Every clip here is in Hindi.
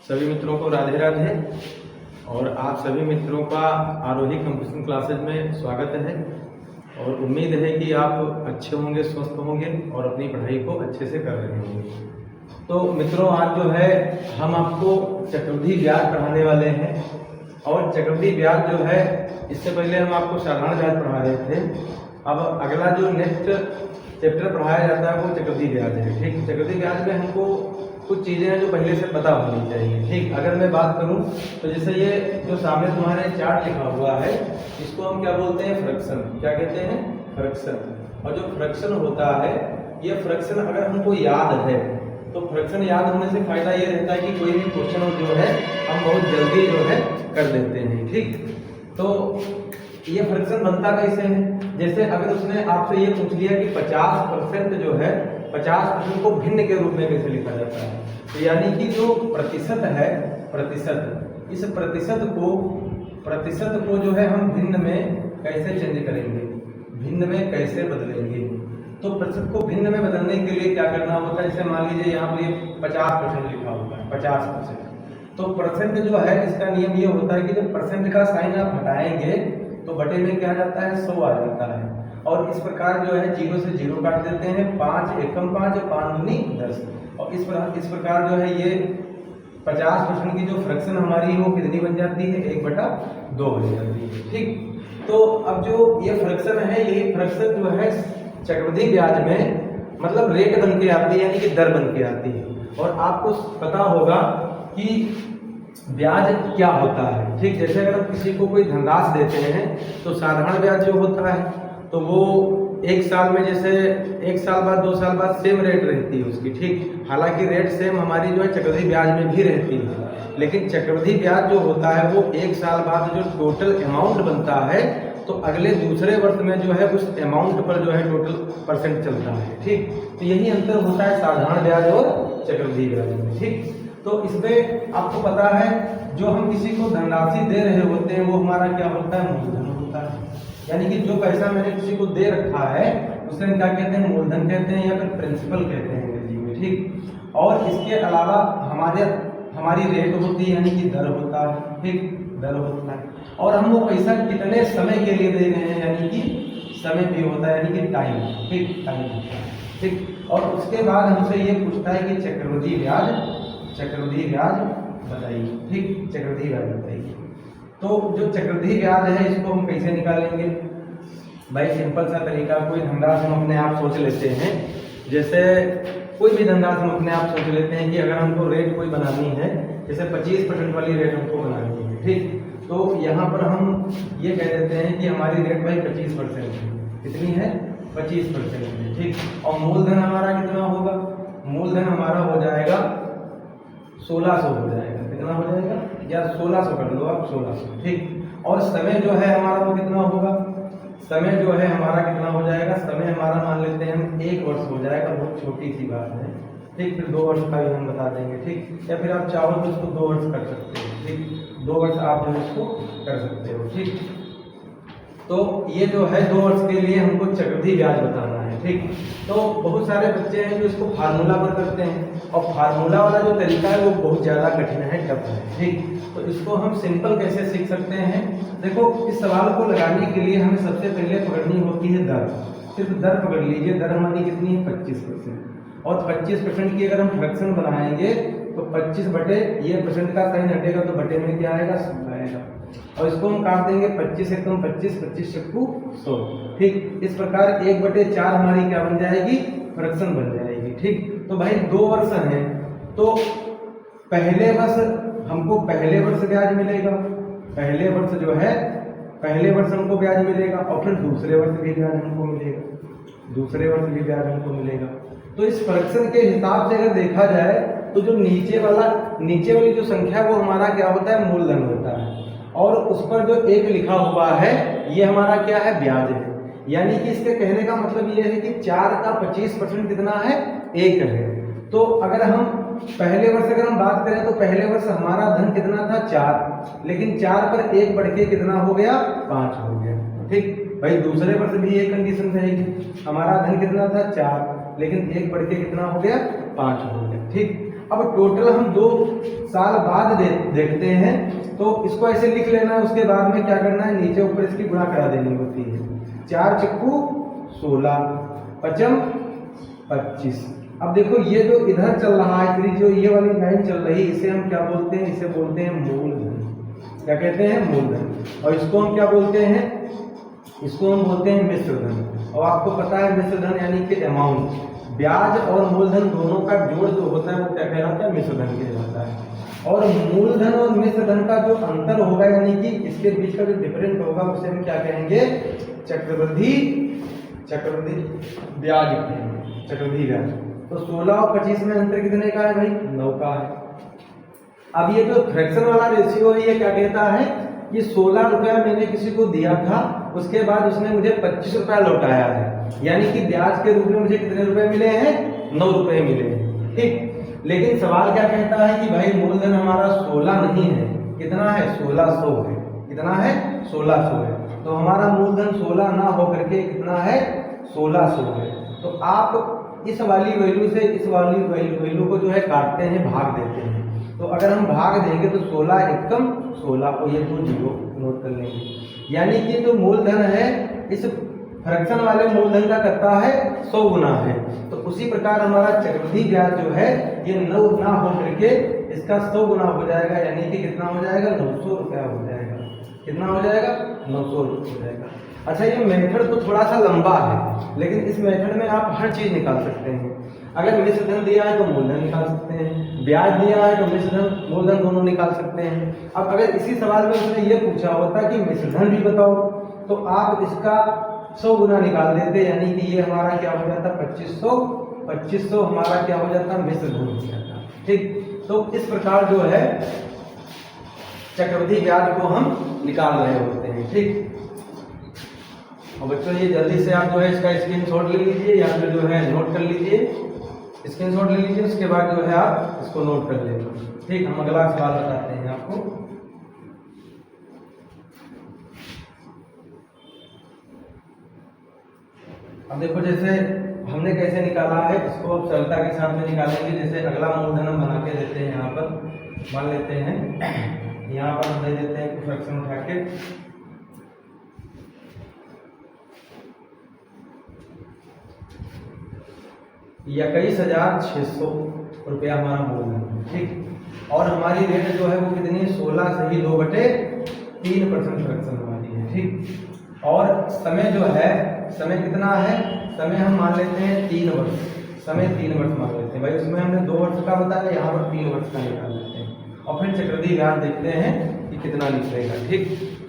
सभी मित्रों को राधे राधे। और आप सभी मित्रों का आरोही कंप्यूटर क्लासेज में स्वागत है और उम्मीद है कि आप अच्छे होंगे, स्वस्थ होंगे और अपनी पढ़ाई को अच्छे से कर रहे होंगे। तो मित्रों, आज जो है हम आपको चक्रवृद्धि ब्याज पढ़ाने वाले हैं। और चक्रवृद्धि ब्याज जो है, इससे पहले हम आपको साधारण ब्याज पढ़ा रहे थे। अब अगला जो नेक्स्ट चैप्टर पढ़ाया जाता है वो चक्रवृद्धि ब्याज है। ठीक, चक्रवृद्धि ब्याज में हमको कुछ चीज़ें हैं जो पहले से पता होनी चाहिए। ठीक, अगर मैं बात करूं तो जैसे ये जो सामने तुम्हारे चार्ट लिखा हुआ है, इसको हम क्या बोलते हैं? फ्रैक्शन। क्या कहते हैं? फ्रैक्शन। और जो फ्रैक्शन होता है, ये फ्रैक्शन अगर हमको याद है तो फ्रैक्शन याद होने से फायदा ये रहता है कि कोई भी क्वेश्चन जो है हम बहुत जल्दी जो है कर देते हैं। ठीक, तो ये फ्रैक्शन बनता कैसे है? जैसे अगर उसने आपसे ये पूछ लिया कि 50% जो है, 50% को भिन्न के रूप में कैसे लिखा जाता है, तो यानी कि जो प्रतिशत है, प्रतिशत, इस प्रतिशत को जो है हम भिन्न में कैसे चेंज करेंगे, भिन्न में कैसे बदलेंगे। तो प्रतिशत को भिन्न में बदलने के लिए क्या करना होता है? जैसे मान लीजिए यहाँ पर 50% लिखा हुआ है, 50%। तो परसेंट जो है, इसका नियम ये होता है कि जब परसेंट का साइन आप हटाएंगे तो बटे में क्या आ जाता है? 100 आ जाता है। और इस प्रकार जो है 0 से 0 काट देते हैं, 5 एकम 5 और 5 दूनी 10। और इस प्रकार जो है ये 50% की जो फ्रैक्शन हमारी वो कितनी बन जाती है? 1/2 बन जाती है। ठीक, तो अब जो ये फ्रैक्शन है, यही फ्रैक्शन जो है चक्रवृद्धि ब्याज में मतलब रेट बन के आती है, यानी कि दर बन के आती है। और आपको पता होगा कि ब्याज क्या होता है। ठीक, जैसे अगर हम किसी को कोई धनराशि देते हैं तो साधारण ब्याज जो होता है तो वो एक साल में, जैसे एक साल बाद, 2 साल बाद सेम रेट रहती है उसकी। ठीक, हालांकि रेट सेम हमारी जो है चक्रवृद्धि ब्याज में भी रहती है, लेकिन चक्रवृद्धि ब्याज जो होता है वो एक साल बाद जो टोटल अमाउंट बनता है तो अगले दूसरे वर्ष में जो है उस अमाउंट पर जो है टोटल परसेंट चलता है। ठीक, तो यही अंतर होता है साधारण ब्याज और चक्रवृद्धि ब्याज में। ठीक, तो इसमें आपको पता है जो हम किसी को धनराशि दे रहे होते हैं वो हमारा क्या होता है? मूलधन होता है। यानी कि जो पैसा मैंने किसी को दे रखा है उसे हम क्या कहते हैं? मूलधन कहते हैं या फिर प्रिंसिपल कहते हैं अंग्रेजी में। ठीक, और इसके अलावा हमारी रेट होती है, यानी कि दर होता है। ठीक, दर होता है। और हम वो पैसा कितने समय के लिए दे रहे हैं, यानी कि समय भी होता है, यानी कि टाइम। ठीक, टाइम होता है। ठीक, और उसके बाद हमसे ये पूछता है कि चक्रवृद्धि ब्याज बताइए। ठीक, चक्रवृद्धि ब्याज बताइए। तो जो चक्रवृद्धि ब्याज है इसको हम कैसे निकालेंगे? भाई सिंपल सा तरीका, कोई धनराशि हम अपने आप सोच लेते हैं। जैसे कोई भी धनराशि हम अपने आप सोच लेते हैं कि अगर हमको रेट कोई बनानी है, जैसे 25% वाली रेट हमको बनानी है। ठीक, तो यहाँ पर हम ये कह देते हैं कि हमारी रेट भाई 25% है। कितनी है? 25% है। ठीक, और मूलधन हमारा कितना होगा? मूलधन हमारा हो जाएगा 1600 हो जाएगा। कितना हो जाएगा? या 1600 कर लो आप, 1600। ठीक, और समय जो है हमारा वो कितना होगा? समय जो है हमारा कितना हो जाएगा? समय हमारा मान लेते हैं हम 1 वर्ष हो जाएगा, बहुत छोटी सी बात है। ठीक, फिर 2 वर्ष का भी हम बता देंगे। ठीक, या फिर आप चाहो तो इसको 2 वर्ष कर सकते हो। ठीक, 2 वर्ष आप जो इसको कर सकते हो। ठीक, तो ये जो है 2 वर्ष के लिए हमको चक्रवृद्धि ब्याज बताना है। ठीक, तो बहुत सारे बच्चे हैं जो इसको फार्मूला पर करते हैं, और फार्मूला वाला जो तरीका है वो बहुत ज़्यादा कठिन है, टफ है। ठीक, तो इसको हम सिंपल कैसे सीख सकते हैं? देखो, इस सवाल को लगाने के लिए हमें सबसे पहले पकड़नी होती है दर। सिर्फ दर पकड़ लीजिए। दर हमारी कितनी है? 25%। और 25% की अगर हम फ्रैक्शन बनाएंगे तो 25 बटे ये परसेंट का साइन हटेगा तो बटे में क्या आएगा? 100 आएगा। और इसको हम काट देंगे 25 एकम 25, 25 चक्कू 100। ठीक, इस प्रकार 1/4 हमारी क्या बन जाएगी? फ्रैक्शन बन जाएगी। ठीक, तो भाई 2 वर्ष हैं तो पहले वर्ष हमको पहले वर्ष ब्याज मिलेगा, पहले वर्ष जो है पहले वर्ष हमको ब्याज मिलेगा, और फिर दूसरे वर्ष भी ब्याज हमको मिलेगा, दूसरे वर्ष भी ब्याज हमको मिलेगा। तो इस फ्रैक्शन के हिसाब से अगर देखा जाए तो जो नीचे वाली जो संख्या वो हमारा क्या होता है? मूलधन होता है। और उस पर जो 1 लिखा हुआ है ये हमारा क्या है? ब्याज है। यानी कि इसके कहने का मतलब ये है कि 4 का 25% कितना है? 1 है। तो अगर हम पहले वर्ष अगर हम बात करें तो पहले वर्ष हमारा धन कितना था? 4, लेकिन 4 पर 1 बढ़ के कितना हो गया? 5 हो गया। ठीक, भाई दूसरे वर्ष भी ये कंडीशन रहेगी, हमारा धन कितना था? 4, लेकिन 1 बढ़ के कितना हो गया? 5 हो गया। ठीक, अब टोटल हम 2 साल बाद देखते हैं, तो इसको ऐसे लिख लेना है। उसके बाद में क्या करना है, नीचे ऊपर इसकी गुणा करा देनी होती है। 4 चक्कू 16, पचम 25। अब देखो ये जो इधर चल रहा है, जो ये वाली लाइन चल रही है, इसे हम क्या बोलते हैं, इसे बोलते हैं मूलधन। क्या कहते हैं, मूलधन। और इसको हम क्या बोलते हैं, इसको हम बोलते हैं मिश्र धन। और आपको पता है मिश्र धन यानी कि अमाउंट, ब्याज और मूलधन दोनों का जोड़ जो होता है वो क्या कहलाता है, मिश्र धन कहलाता है। और मूलधन और मिश्र धन का जो अंतर होगा, यानी कि इसके बीच का जो डिफरेंस होगा, उसे हम क्या कहेंगे, चक्रवृद्धि ब्याज कहेंगे, चक्रवृद्धि ब्याज। तो 16 और 25 में अंतर कितने का है भाई, 9 का है। अब ये जो फ्रैक्शन वाला रेशियो है, ये क्या कहता है कि 16 रुपया मैंने किसी को दिया था, उसके बाद उसने मुझे 25 रुपया लौटाया है, यानी कि ब्याज के रूप में मुझे कितने रुपए मिले हैं, 9 रुपए मिले हैं। ठीक, लेकिन सवाल क्या कहता है कि भाई मूलधन हमारा 16 नहीं है, कितना है, 1600 है। कितना है, 1600 है। तो हमारा मूलधन 16 ना होकर के कितना है, 1600 है। तो आप इस वाली वैल्यू से इस वाली वैल्यू को जो है काटते हैं, भाग देते हैं। तो अगर हम भाग देंगे तो 16 एकम 16 को ये 2 जीरो नोट कर लेंगे, यानी कि जो मूलधन है इस फ्रैक्शन वाले मूलधन का करता है 100 गुना है। तो उसी प्रकार हमारा चक्रवृद्धि ब्याज जो है ये 9 गुना हो करके इसका 100 गुना हो जाएगा, यानी कि कितना हो जाएगा, 900 रुपया हो जाएगा। कितना हो जाएगा, 900 रुपये हो जाएगा। अच्छा, ये मेथड तो थोड़ा सा लंबा है, लेकिन इस मेथड में आप हर चीज निकाल सकते हैं। अगर मिश्र धन दिया है तो मूलधन निकाल सकते हैं, ब्याज दिया है तो मिश्र धन मूलधन दोनों निकाल सकते हैं। अब अगर इसी सवाल में उसने ये पूछा होता कि मिश्र धन भी बताओ, तो आप इसका 100 गुना निकाल देते, यानी कि ये हमारा क्या हो जाता, 2500 हमारा क्या हो जाता, मिश्र धन हो जाता। ठीक, तो इस प्रकार जो है चक्रवृद्धि ब्याज को हम निकाल रहे होते हैं। ठीक, और बच्चों ये जल्दी से आप जो है इसका स्क्रीनशॉट ले लीजिए, या फिर जो है नोट कर लीजिए, स्क्रीनशॉट ले लीजिए, उसके बाद जो है आप इसको नोट कर लेंगे। ठीक, हम अगला सवाल बताते हैं आपको। अब देखो जैसे हमने कैसे निकाला है, इसको अब सरलता के साथ में निकालेंगे। जैसे अगला मूलधन हम बना के देते हैं, यहाँ पर मान लेते हैं, यहाँ पर हम दे देते हैं कुछ फ्रैक्शन उठा के, या 21,600 रुपया हमारा मूलधन। ठीक, और हमारी रेट जो है वो कितनी, 16 सही 2/3% फ्रैक्शन हमारी है। ठीक, और समय जो है, समय कितना है, समय हम मान लेते हैं 3 वर्ष, समय 3 वर्ष मान लेते हैं भाई। उसमें हमने 2 वर्ष का बताया, यहाँ पर 3 वर्ष का निकाल लेते हैं, और फिर चक्रवृद्धि ब्याज देखते हैं कि कितना निकलेगा। ठीक,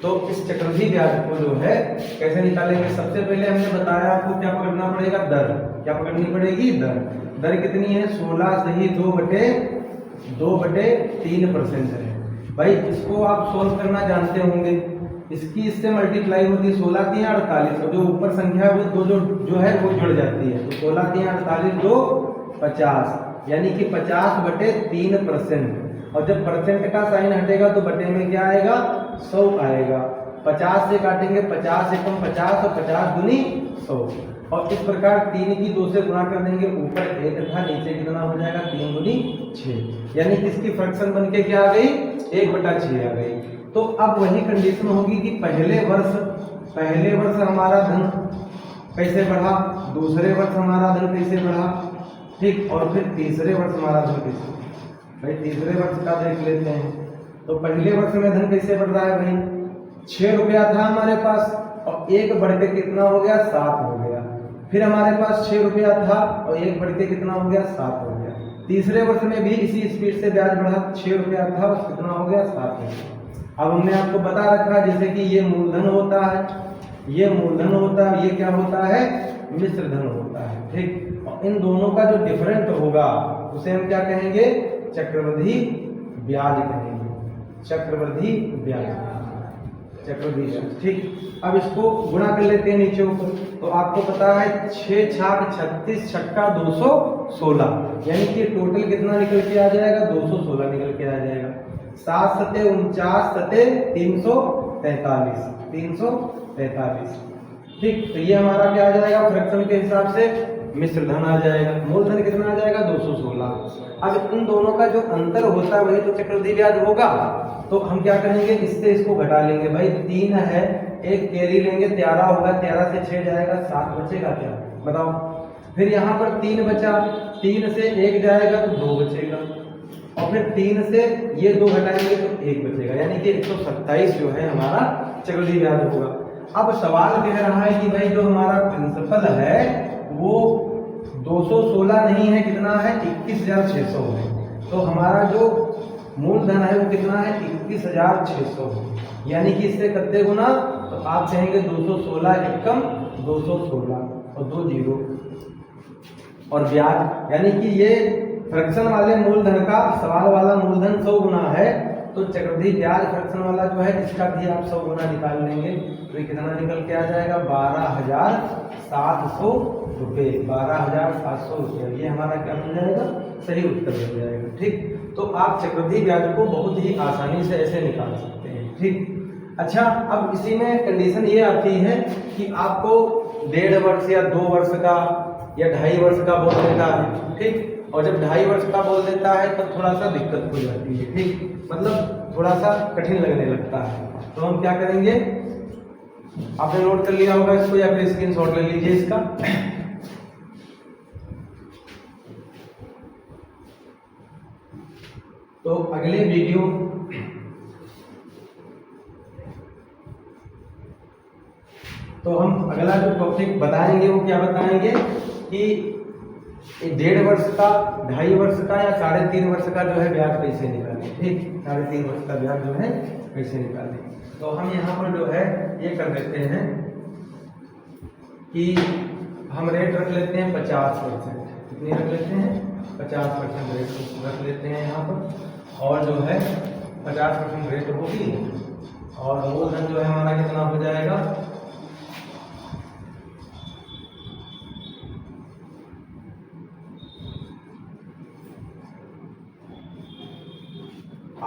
तो इस चक्रवृद्धि ब्याज को जो है कैसे निकालेंगे, सबसे पहले हमने बताया आपको क्या पकड़ना पड़ेगा, दर। क्या पकड़नी पड़ेगी, दर। दर कितनी है, 16 सही 2/3% है भाई। इसको आप सोल्व करना जानते होंगे, इसकी इससे मल्टीप्लाई होती है, 16 3 48, और जो ऊपर संख्या है वो जो है वो जुड़ जाती है। तो 16 3 48 2 50, यानी कि 50/3%। और जब परसेंट का साइन हटेगा तो बटे में क्या आएगा, 100 आएगा। 50 से काटेंगे, 50 एकम 50 और 50 दूनी 100। और इस प्रकार 3 की 2 से गुणा कर देंगे, ऊपर 1 था, नीचे कितना हो जाएगा, 3 दूनी 6, यानी कि इसकी फ्रैक्शन बन के क्या आ गई, 1/6 आ गई। तो अब वही कंडीशन होगी कि पहले वर्ष हमारा धन कैसे बढ़ा, दूसरे वर्ष हमारा धन कैसे बढ़ा, ठीक, और फिर तीसरे वर्ष हमारा धन कैसे, भाई तीसरे वर्ष का देख लेते हैं। तो पहले वर्ष में धन कैसे बढ़ रहा है भाई, 6 रुपया था हमारे पास, और 1 बढ़ के कितना हो गया, 7 हो गया। फिर हमारे पास 6 रुपया था और 1 बढ़ के कितना हो गया, 7 हो गया। तीसरे वर्ष में भी इसी स्पीड से ब्याज बढ़ा, 6 रुपया था और कितना हो गया, 7 हो गया। अब हमने आपको बता रखा जैसे कि ये मूलधन होता है, ये मूलधन होता है, ये क्या होता है, मिश्र धन होता है। ठीक, और इन दोनों का जो डिफरेंट होगा उसे हम क्या कहेंगे, चक्रवृद्धि ब्याज कहेंगे, चक्रवृद्धि ब्याज। ठीक, अब इसको गुणा कर लेते हैं नीचे ऊपर। तो आपको पता है 6 छाक 36 छक्का 216, यानी कि टोटल कितना निकल के आ जाएगा, 216 निकल के आ जाएगा। 7 सते 49 सते 343। ठीक, तो ये हमारा क्या आ जाएगा, फ्रैक्शन के हिसाब से मिश्र धन आ जाएगा। मूलधन कितना आ जाएगा 216। अब इन दोनों का जो अंतर होता है वही तो चक्रवृद्धि ब्याज होगा। तो हम क्या करेंगे, इससे इसको घटा लेंगे। भाई 3 है, एक कैरी लेंगे 13 होगा, 13 से 6 जाएगा 7 बचेगा क्या बताओ। फिर यहाँ पर 3 बचा, 3 से 1 जाएगा तो 2 बचेगा, और फिर 3 से ये 2 घटाएंगे तो 1 बचेगा, यानी कि 127 जो है हमारा चक्रवृद्धि ब्याज होगा। अब सवाल कह रहा है कि भाई जो हमारा प्रिंसिपल है वो 216 नहीं है, कितना है 21,600 है। तो हमारा जो मूलधन है वो कितना है 21,600, यानी कि इससे कितने गुना, तो आप कहेंगे 216 एकम 216 और 2 जीरो, और ब्याज यानी कि ये फ्रैक्शन वाले मूलधन का सवाल वाला मूलधन 100 गुना है, तो चक्रवृद्धि ब्याज फ्रैक्शन वाला जो है इसका भी आप 100 गुना निकाल लेंगे तो ये कितना निकल के आ जाएगा 12,700 रुपये। 12,700 रुपये ये हमारा क्या बन जाएगा, सही उत्तर बन जाएगा। ठीक, तो आप चक्रवृद्धि ब्याज को बहुत ही आसानी से ऐसे निकाल सकते हैं। ठीक, अच्छा, अब इसी में कंडीशन ये आती है कि आपको 1.5 वर्ष या 2 वर्ष का या 2.5 वर्ष का बोल देता है। ठीक, और जब 2.5 वर्ष का बोल देता है तब थोड़ा सा दिक्कत हो जाती है। ठीक, मतलब थोड़ा सा कठिन लगने लगता है। तो हम क्या करेंगे, आपने नोट कर लिया होगा इसको या फिर स्क्रीनशॉट ले लीजिए इसका। तो अगले वीडियो तो हम अगला जो टॉपिक बताएंगे वो क्या बताएंगे कि 1.5 वर्ष का, 2.5 वर्ष का या 3.5 वर्ष का जो है ब्याज कैसे निकालें। ठीक, 3.5 वर्ष का ब्याज जो है कैसे निकालें। तो हम यहाँ पर जो है ये कर देते हैं कि हम रेट रख लेते हैं 50%। कितनी रख लेते हैं 50% रेट रख लेते हैं यहाँ पर, और जो है 50% रेट होगी, और मूलधन जो है हमारा कितना हो जाएगा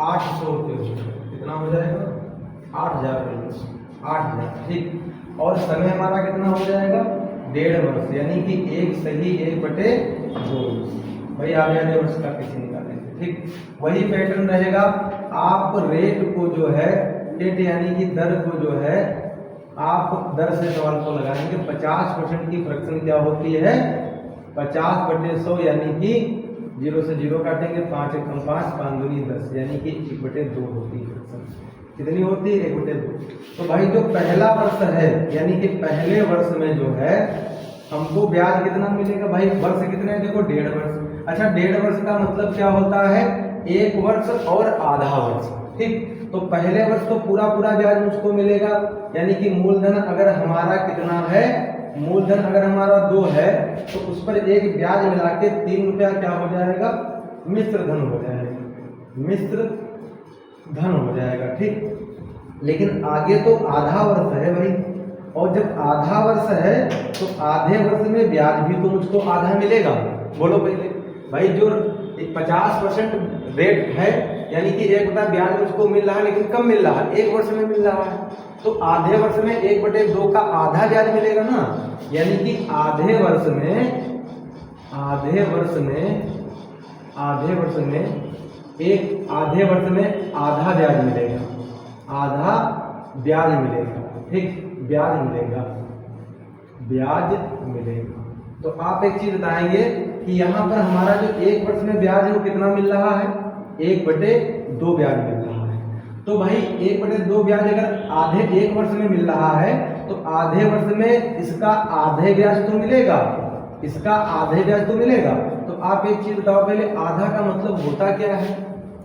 800 रुपये। कितना हो जाएगा 8,000 रुपये, 8,000। ठीक, और समय हमारा कितना हो जाएगा 1.5 वर्ष, यानी कि 1 सही 1/2। भाई आप 1.5 वर्ष का कैसे निकालेंगे। ठीक, वही पैटर्न रहेगा। आप रेट को जो है रेट यानी कि दर को जो है आप दर से सवाल को लगाएंगे। 50% की फ्रैक्शन क्या होती है 50/100, यानी कि 0 से 0 काटेंगे, 5 एकम 5, 5 दूनी 10, यानी कि 1/2 होती है फ्रैक्शन। कितनी होती है 1/2। तो भाई जो पहला वर्ष है यानी कि पहले वर्ष में जो है हमको ब्याज कितना मिलेगा। भाई वर्ष कितने देखो 1.5 वर्ष। अच्छा, 1.5 वर्ष का मतलब क्या होता है 1 वर्ष और आधा वर्ष। ठीक, तो पहले वर्ष तो पूरा ब्याज मुझको मिलेगा, यानी कि मूलधन अगर हमारा कितना है, मूलधन अगर हमारा 2 है तो उस पर एक ब्याज मिला के 3 रुपया क्या हो जाएगा मिश्र धन हो जाएगा, मिश्र धन हो जाएगा। ठीक, लेकिन आगे तो आधा वर्ष है भाई, और जब आधा वर्ष है तो आधे वर्ष में ब्याज भी तो मुझको आधा मिलेगा। बोलो पहले भाई, जो 50% रेट है यानी कि 1/2 ब्याज मुझको मिल रहा है, लेकिन कब मिल रहा है 1 वर्ष में मिल रहा है, तो आधे वर्ष में 1/2 का आधा ब्याज मिलेगा ना, यानी कि आधे वर्ष में आधा ब्याज मिलेगा, आधा ब्याज मिलेगा। ठीक, ब्याज मिलेगा। तो आप एक चीज बताएंगे कि यहाँ पर हमारा जो 1 वर्ष में ब्याज है वो कितना मिल रहा है 1/2 ब्याज मिल रहा है। तो भाई 1/2 ब्याज अगर आधे 1 वर्ष में मिल रहा है तो आधे वर्ष में इसका आधे ब्याज तो मिलेगा, इसका आधे ब्याज तो मिलेगा। तो आप एक चीज बताओ पहले, आधा का मतलब होता क्या है,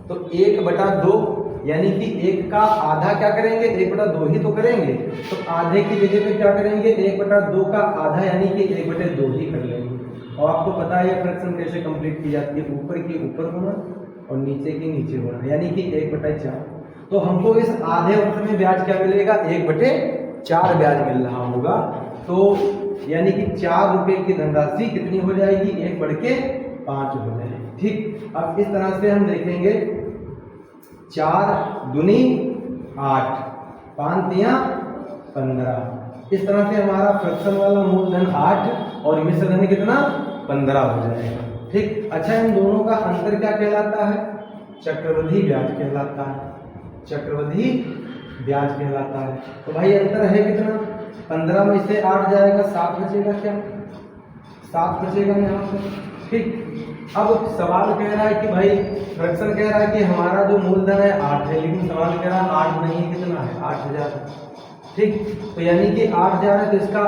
तो 1/2 यानी कि 1 का आधा क्या करेंगे 1/2 ही तो करेंगे, तो आधे की जगह पे क्या करेंगे 1/2 का आधा यानी कि 1/2 ही कर लेंगे। और आपको पता है ये फ्रैक्शन कैसे कंप्लीट की जाती है, ऊपर की ऊपर होना और नीचे की नीचे होना, यानी कि 1/4। तो हमको इस आधे वर्ष में ब्याज क्या मिलेगा 1/4 ब्याज मिल रहा होगा। तो यानी कि 4 रुपए की धनराशि कितनी हो जाएगी 1/5 हो जाएगी। ठीक, अब इस तरह से हम देखेंगे 4 दूनी 8, 5 तियां 15। इस तरह से हमारा फ्रैक्शन वाला मूलधन 8 और मिश्र धन कितना 15 हो जाएगा। ठीक, अच्छा इन दोनों का अंतर क्या कहलाता है? चक्रवृद्धि ब्याज कहलाता है, चक्रवृद्धि ब्याज कहलाता है। तो भाई अंतर है कितना? 15 में से 8 जाएगा, 7 बचेगा, क्या 7 बचेगा यहाँ पर। ठीक, अब सवाल कह रहा है कि भाई फ्रैक्शन कह रहा है कि हमारा जो मूलधन है 8 है, लेकिन सवाल कह रहा है 8 नहीं कितना है, 8000। ठीक, तो यानी कि 8000 है तो इसका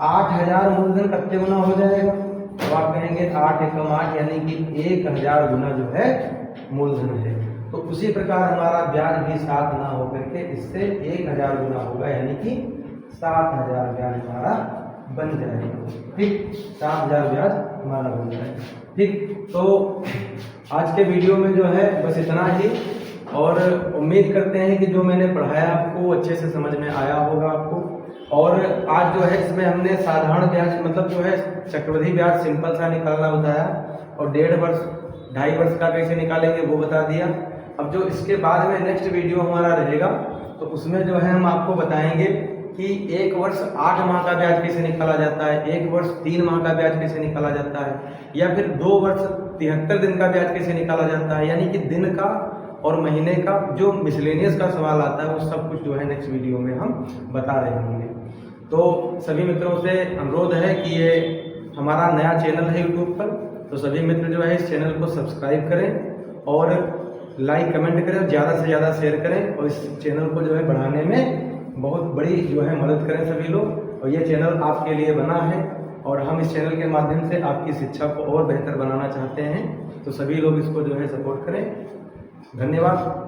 8000 मूलधन कितने गुना हो जाएगा? तो आप कहेंगे 8 एकम 8 यानी कि 1000 गुना जो है मूलधन है। तो उसी प्रकार हमारा ब्याज भी 7 ना होकर के इससे 1000 गुना होगा, यानी कि 7000 ब्याज हमारा बन जाएगा। ठीक, 7000 ब्याज हमारा बन जाएगा। ठीक, तो आज के वीडियो में जो है बस इतना ही, और उम्मीद करते हैं कि जो मैंने पढ़ाया आपको अच्छे से समझ में आया होगा आपको। और आज जो है इसमें हमने साधारण ब्याज मतलब जो है चक्रवृद्धि ब्याज सिंपल सा निकालना बताया, और 1.5 वर्ष 2.5 वर्ष का कैसे निकालेंगे वो बता दिया। अब जो इसके बाद में नेक्स्ट वीडियो हमारा रहेगा तो उसमें जो है हम आपको बताएंगे कि 1 वर्ष 8 माह का ब्याज कैसे निकाला जाता है, 1 वर्ष 3 माह का ब्याज कैसे निकाला जाता है, या फिर 2 वर्ष 73 दिन का ब्याज कैसे निकाला जाता है। यानी कि दिन का और महीने का जो मिसलेनियस का सवाल आता है वो सब कुछ जो है नेक्स्ट वीडियो में हम बता रहे होंगे। तो सभी मित्रों से अनुरोध है कि ये हमारा नया चैनल है यूट्यूब पर, तो सभी मित्र जो है इस चैनल को सब्सक्राइब करें और लाइक कमेंट करें, ज़्यादा से ज़्यादा शेयर करें, और इस चैनल को जो है बढ़ाने में बहुत बड़ी जो है मदद करें सभी लोग। और ये चैनल आपके लिए बना है और हम इस चैनल के माध्यम से आपकी शिक्षा को और बेहतर बनाना चाहते हैं, तो सभी लोग इसको जो है सपोर्ट करें। धन्यवाद।